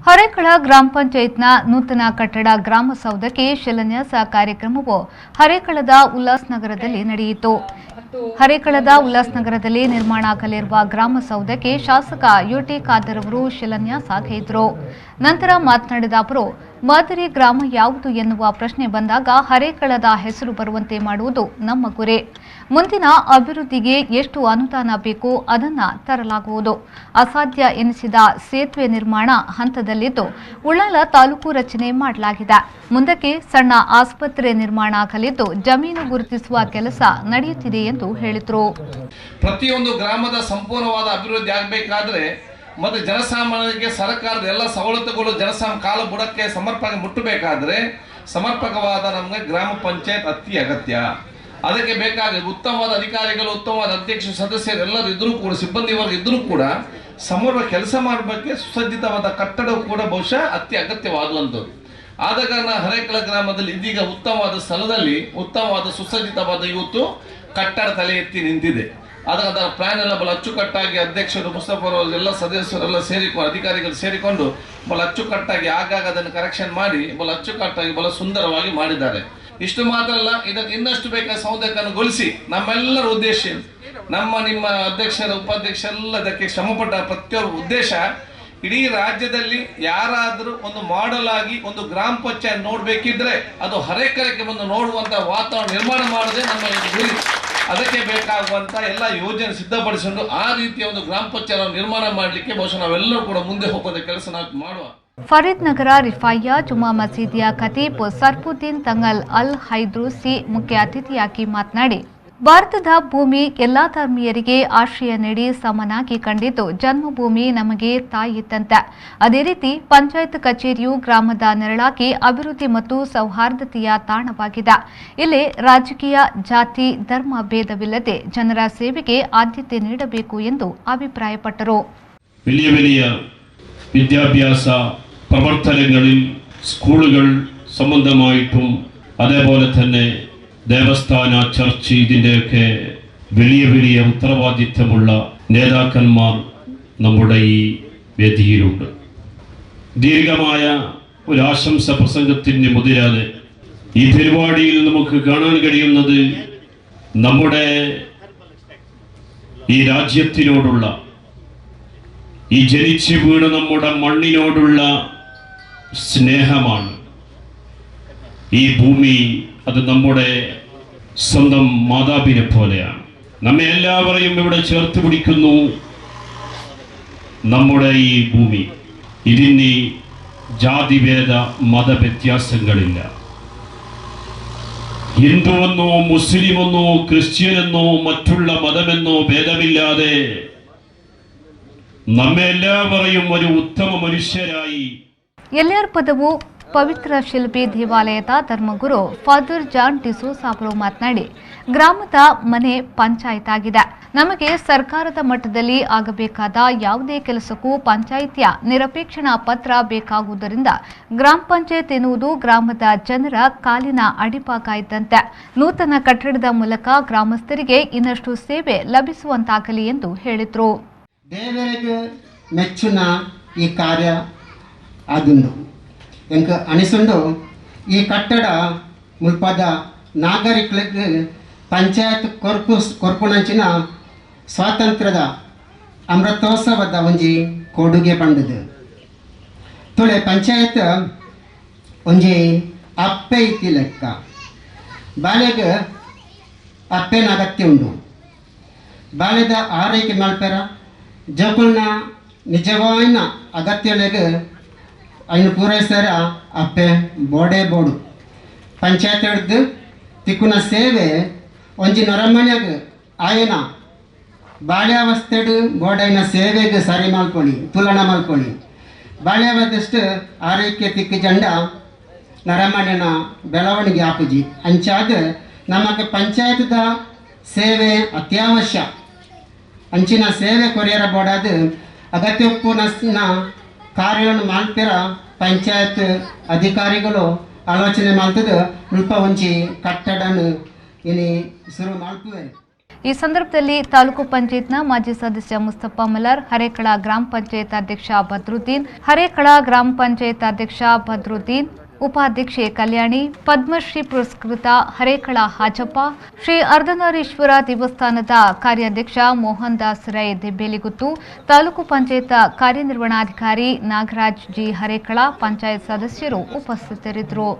ಹರೇಕಳ ಗ್ರಾಮ ಪಂಚಾಯತ್ನ ನೂತನ ಕಟ್ಟಡ ಗ್ರಾಮಸೌಧಕ್ಕೆ ಶಿಲಾನ್ಯಾಸ ಕಾರ್ಯಕ್ರಮವು ಹರೇಕಳದ ಉಲ್ಲಾಸನಗರದಲ್ಲಿ ನಡೆಯಿತು. ಹರೇಕಳದ ಉಲ್ಲಾಸನಗರದಲ್ಲಿ ನಿರ್ಮಾಣವಾಗಲಿರುವ ಗ್ರಾಮಸೌಧಕ್ಕೆ ಶಾಸಕ ಯುಟಿ ಖಾದರ್ ಅವರು ಶಿಲಾನ್ಯಾಸಗೈದರು. ನಂತರ ಮಾತನಾಡಿದ ಅವರು, ಮಾದರಿ ಗ್ರಾಮ ಯಾವುದು ಎನ್ನುವ ಪ್ರಶ್ನೆ ಬಂದಾಗ ಹರೇಕಳದ ಹೆಸರು ಬರುವಂತೆ ಮಾಡುವುದು ನಮ್ಮ ಗುರಿ. ಮುಂದಿನ ಅಭಿವೃದ್ಧಿಗೆ ಎಷ್ಟು ಅನುದಾನ ಬೇಕೋ ಅದನ್ನು ತರಲಾಗುವುದು. ಅಸಾಧ್ಯ ಎನಿಸಿದ ಸೇತುವೆ ನಿರ್ಮಾಣ ಹಂತದಲ್ಲಿದ್ದು ಉಳ್ಳಾಲ ತಾಲೂಕು ರಚನೆ ಮಾಡಲಾಗಿದೆ. ಮುಂದಕ್ಕೆ ಸಣ್ಣ ಆಸ್ಪತ್ರೆ ನಿರ್ಮಾಣ ಆಗಲಿದ್ದು ಜಮೀನು ಗುರುತಿಸುವ ಕೆಲಸ ನಡೆಯುತ್ತಿದೆ ಎಂದು ಹೇಳಿದರು. ಪ್ರತಿಯೊಂದು ಗ್ರಾಮದ ಸಂಪೂರ್ಣವಾದ ಅಭಿವೃದ್ಧಿ ಆಗಬೇಕಾದ್ರೆ ಮತ್ತು ಜನಸಾಮಾನ್ಯರಿಗೆ ಸರ್ಕಾರದ ಎಲ್ಲ ಸವಲತ್ತುಗಳು ಕಾಲ ಬುಡಕ್ಕೆ ಸಮರ್ಪಕ ಮುಟ್ಟಬೇಕಾದ್ರೆ ಸಮರ್ಪಕವಾದ ನಮಗೆ ಗ್ರಾಮ ಪಂಚಾಯತ್ ಅತಿ ಅಗತ್ಯ. ಅದಕ್ಕೆ ಬೇಕಾಗಿ ಉತ್ತಮವಾದ ಅಧಿಕಾರಿಗಳು, ಉತ್ತಮವಾದ ಅಧ್ಯಕ್ಷ ಸದಸ್ಯರು ಎಲ್ಲರೂ ಇದ್ರೂ ಕೂಡ, ಸಿಬ್ಬಂದಿ ವರ್ಗ ಇದ್ರೂ ಕೂಡ ಸಮರ್ಪಕ ಕೆಲಸ ಮಾಡಬೇಕೆ ಸುಸಜ್ಜಿತವಾದ ಕಟ್ಟಡವು ಕೂಡ ಬಹುಶಃ ಅತಿ ಅಗತ್ಯವಾದಂಥದ್ದು. ಆದ ಕಾರಣ ಹರೇಕಳ ಗ್ರಾಮದಲ್ಲಿ ಇದೀಗ ಉತ್ತಮವಾದ ಸ್ಥಳದಲ್ಲಿ ಉತ್ತಮವಾದ ಸುಸಜ್ಜಿತವಾದ ಇವತ್ತು ಕಟ್ಟಡ ತಲೆ ಎತ್ತಿ ನಿಂತಿದೆ. ಅದರ ಪ್ಲಾನ್ ಎಲ್ಲ ಬಹಳ ಅಚ್ಚುಕಟ್ಟಾಗಿ ಅಧ್ಯಕ್ಷರು ಮುಸ್ತಫರ್ ಎಲ್ಲ ಸದಸ್ಯರೆಲ್ಲ ಸೇರಿಕೊಂಡು ಅಧಿಕಾರಿಗಳು ಸೇರಿಕೊಂಡು ಬಹಳ ಅಚ್ಚುಕಟ್ಟಾಗಿ ಆಗಾಗ ಅದನ್ನು ಕರೆಕ್ಷನ್ ಮಾಡಿ ಬಹಳ ಅಚ್ಚುಕಟ್ಟಾಗಿ ಬಹಳ ಸುಂದರವಾಗಿ ಮಾಡಿದ್ದಾರೆ. ಇಷ್ಟು ಮಾತ್ರ ಅಲ್ಲ, ಇದಕ್ಕೆ ಇನ್ನಷ್ಟು ಬೇಕಾದ ಸೌಂದರ್ಯಗೊಳಿಸಿ ನಮ್ಮೆಲ್ಲರ ಉದ್ದೇಶ, ನಿಮ್ಮ ಅಧ್ಯಕ್ಷರ ಉಪಾಧ್ಯಕ್ಷರೆಲ್ಲ ಇದಕ್ಕೆ ಶ್ರಮಪಟ್ಟ ಪ್ರತಿಯೊಬ್ಬರ ಉದ್ದೇಶ ಇಡೀ ರಾಜ್ಯದಲ್ಲಿ ಯಾರಾದರೂ ಒಂದು ಮಾಡೆಲ್ ಆಗಿ ಒಂದು ಗ್ರಾಮ ಪಂಚಾಯತ್ ನೋಡ್ಬೇಕಿದ್ರೆ ಅದು ಹರೇಕಳಕ್ಕೆ ಬಂದು ನೋಡುವಂತ ವಾತಾವರಣ ನಿರ್ಮಾಣ ಮಾಡೋದೇ ನಮ್ಮ ಗುರಿ. ಅದಕ್ಕೆ ಬೇಕಾಗುವಂತ ಎಲ್ಲ ಯೋಜನೆ ಸಿದ್ಧಪಡಿಸಿಕೊಂಡು ಆ ರೀತಿಯ ಒಂದು ಗ್ರಾಮ ಪಂಚಾಯತ್ ನಿರ್ಮಾಣ ಮಾಡಲಿಕ್ಕೆ ಬಹುಶಃ ನಾವೆಲ್ಲರೂ ಕೂಡ ಮುಂದೆ ಹೋಗೋದ ಕೆಲಸ ನಾವು ಮಾಡುವ. ಫರೀದ್ ನಗರ ರಿಫಾಯಿಯಾ ಜುಮಾ ಮಸೀದಿಯ ಖತೀಬ್ ಸರ್ಫುದ್ದೀನ್ ತಂಗಲ್ ಅಲ್ ಹೈದ್ರೂಸಿ ಮುಖ್ಯ ಅತಿಥಿಯಾಗಿ ಮಾತನಾಡಿ, ಭಾರತದ ಭೂಮಿ ಎಲ್ಲಾ ಧರ್ಮೀಯರಿಗೆ ಆಶ್ರಯ ನೀಡಿ ಸಮನಾಗಿ ಕಂಡಿದ್ದು ಜನ್ಮಭೂಮಿ ನಮಗೆ ತಾಯಿತ್ತಂತೆ. ಅದೇ ರೀತಿ ಪಂಚಾಯತ್ ಕಚೇರಿಯು ಗ್ರಾಮದ ನೆರಳಾಗಿ ಅಭಿವೃದ್ಧಿ ಮತ್ತು ಸೌಹಾರ್ದತೆಯ ತಾಣವಾಗಿದೆ. ಇಲ್ಲಿ ರಾಜಕೀಯ, ಜಾತಿ, ಧರ್ಮ ಭೇದವಿಲ್ಲದೆ ಜನರ ಸೇವೆಗೆ ಆದ್ಯತೆ ನೀಡಬೇಕು ಎಂದು ಅಭಿಪ್ರಾಯಪಟ್ಟರು. വിദ്യാഭ്യാസ പ്രവർത്തനങ്ങളിൽ സ്കൂളുകൾ സംബന്ധമായിട്ടും അതേപോലെ തന്നെ ദേവസ്ഥാന, ചർച്ച്, ഇതിൻ്റെയൊക്കെ വലിയ ഉത്തരവാദിത്തമുള്ള നേതാക്കന്മാർ നമ്മുടെ ഈ വേദിയിലുണ്ട്. ദീർഘമായ ഒരു ആശംസ പ്രസംഗത്തിന് മുതിരാതെ ഈ പരിപാടിയിൽ നമുക്ക് കാണാൻ കഴിയുന്നത് നമ്മുടെ ഈ രാജ്യത്തിനോടുള്ള, ഈ ജനിച്ചു വീണ നമ്മുടെ മണ്ണിനോടുള്ള സ്നേഹമാണ്. ഈ ഭൂമി അത് നമ്മുടെ സ്വന്തം മാതാപിനെ പോലെയാണ്. നമ്മെ എല്ലാവരെയും ഇവിടെ ചേർത്ത് പിടിക്കുന്നു നമ്മുടെ ഈ ഭൂമി. ഇതിന് ജാതിഭേദ മതവ്യത്യാസങ്ങളില്ല. ഹിന്ദുവെന്നോ മുസ്ലിമെന്നോ ക്രിസ്ത്യനെന്നോ മറ്റുള്ള മതമെന്നോ ഭേദമില്ലാതെ നമ്മെല്ലാവരെയും ഒരു ಉತ್ತಮ ಮನುಷ್ಯರಾಗಿ ಎಲ್ಯಾರ್ ಪದವು ಪವಿತ್ರ ಶಿಲ್ಪಿ ದೇವಾಲಯದ ಧರ್ಮಗುರು ಫಾದರ್ ಜಾನ್ ಡಿಸೋಸ ಅವರು ಮಾತನಾಡಿ, ಗ್ರಾಮದ ಮನೆ ಪಂಚಾಯತ್ ಆಗಿದೆ. ನಮಗೆ ಸರ್ಕಾರದ ಮಟ್ಟದಲ್ಲಿ ಆಗಬೇಕಾದ ಯಾವುದೇ ಕೆಲಸಕ್ಕೂ ಪಂಚಾಯಿತಿಯ ನಿರಪೇಕ್ಷಣಾ ಪತ್ರ ಬೇಕಾಗುವುದರಿಂದ ಗ್ರಾಮ ಪಂಚಾಯತ್ ಎನ್ನುವುದು ಗ್ರಾಮದ ಜನರ ಕಾಲಿನ ಅಡಿಪಾಗ ಇದ್ದಂತೆ. ನೂತನ ಕಟ್ಟಡದ ಮೂಲಕ ಗ್ರಾಮಸ್ಥರಿಗೆ ಇನ್ನಷ್ಟು ಸೇವೆ ಲಭಿಸುವಂತಾಗಲಿ ಎಂದು ಹೇಳಿದರು. ದೇವರಿಗೆ ಮೆಚ್ಚುನ ಈ ಕಾರ್ಯ ಆದುಂಡು ಎಂಕ ಅನಿಸುಂಡು. ಈ ಕಟ್ಟಡ ಮುಲ್ಪದ ನಾಗರಿಕರಿಗೆ ಪಂಚಾಯತ್ ಕೊರ್ಪುನಂಚಿನ ಸ್ವಾತಂತ್ರ್ಯದ ಅಮೃತೋತ್ಸವದ ಒಂಜಿ ಕೊಡುಗೆ ಪಂಡದು. ತುಳೆ ಪಂಚಾಯತ್ ಒಂಜಿ ಅಪ್ಪೆ ಇತ್ತಿ ಲೆಕ್ಕ. ಬಾಲೆಗೆ ಅಪ್ಪೆನ ಅಗತ್ಯ ಉಂಡು. ಬಾಲೆದ ಆರೈಕೆ ಮಲ್ಪೆರ ಜಕುಲ್ನ ನಿಜವಾಯಿನ ಅಗತ್ಯಲೆಗೆ ಅಯ್ನು ಪೂರೈಸ್ತಾರ ಅಪ್ಪೆ ಬೋಡೆ ಬೋಡು. ಪಂಚಾಯತ್ ಹಿಡ್ದು ತಿಕ್ಕುನ ಸೇವೆ ಒಂಜಿ ನರಮನೆಗೆ ಆಯನ ಬಾಲ್ಯಾವಸ್ಥೆಡು ಬೋಡೈನ ಸೇವೆಗೆ ಸರಿ ಮಲ್ಕೊಳ್ಳಿ, ತುಲನ ಮಲ್ಕೊಳ್ಳಿ. ಬಾಲ್ಯಾವಸ್ಥೆಷ್ಟು ಆರೈಕೆ ತಿಕ್ಕು ಜಂಡ ನರಮನೆನ ಬೆಳವಣಿಗೆ ಆಪುಜಿ. ಅಂಚಾದ ನಮಗೆ ಪಂಚಾಯತ್ದ ಸೇವೆ ಅತ್ಯವಶ್ಯ. ಅಂಚಿನ ಸೇವೆ ಕೊರಿಯರ ಬೋಡಾದ ಅಗತ್ಯಪ್ಪುನ ಕಾರ್ಯಗಳನ್ನು ಮಾಡ್ತಿರ ಪಂಚಾಯತ್ ಅಧಿಕಾರಿಗಳು ಆಲೋಚನೆ ಮಾಡ್ತದ ಸ್ವಲ್ಪ ಒಂಚಿ ಕಟ್ಟಡನು ಇಲ್ಲಿ ಶುರು ಮಾಡ್ತದೆ. ಈ ಸಂದರ್ಭದಲ್ಲಿ ತಾಲೂಕು ಪಂಚಾಯತ್ನ ಮಾಜಿ ಸದಸ್ಯ ಮುಸ್ತಫಾ ಮಲರ್, ಹರೇಕಳ ಗ್ರಾಮ ಪಂಚಾಯತ್ ಅಧ್ಯಕ್ಷ ಬದ್ರುದ್ದೀನ್, ಹರೇಕಳ ಗ್ರಾಮ ಪಂಚಾಯತ್ ಅಧ್ಯಕ್ಷ ಬದ್ರುದ್ದೀನ್, ಉಪಾಧ್ಯಕ್ಷೆ ಕಲ್ಯಾಣಿ, ಪದ್ಮಶ್ರೀ ಪುರಸ್ಕೃತ ಹರೇಕಳ ಹಾಜಪ್ಪ, ಶ್ರೀ ಅರ್ಧನಾರೀಶ್ವರ ದೇವಸ್ಥಾನದ ಕಾರ್ಯಾಧ್ಯಕ್ಷ ಮೋಹನ್ ದಾಸ್ ರೈ ದೆಬ್ಬೇಲಿಗುತ್ತು, ತಾಲೂಕು ಪಂಚಾಯತ್ ಕಾರ್ಯನಿರ್ವಹಣಾಧಿಕಾರಿ ನಾಗರಾಜ್ ಜಿ ಹರೇಕಳ, ಪಂಚಾಯತ್ ಸದಸ್ಯರು ಉಪಸ್ಥಿತರಿದ್ದರು.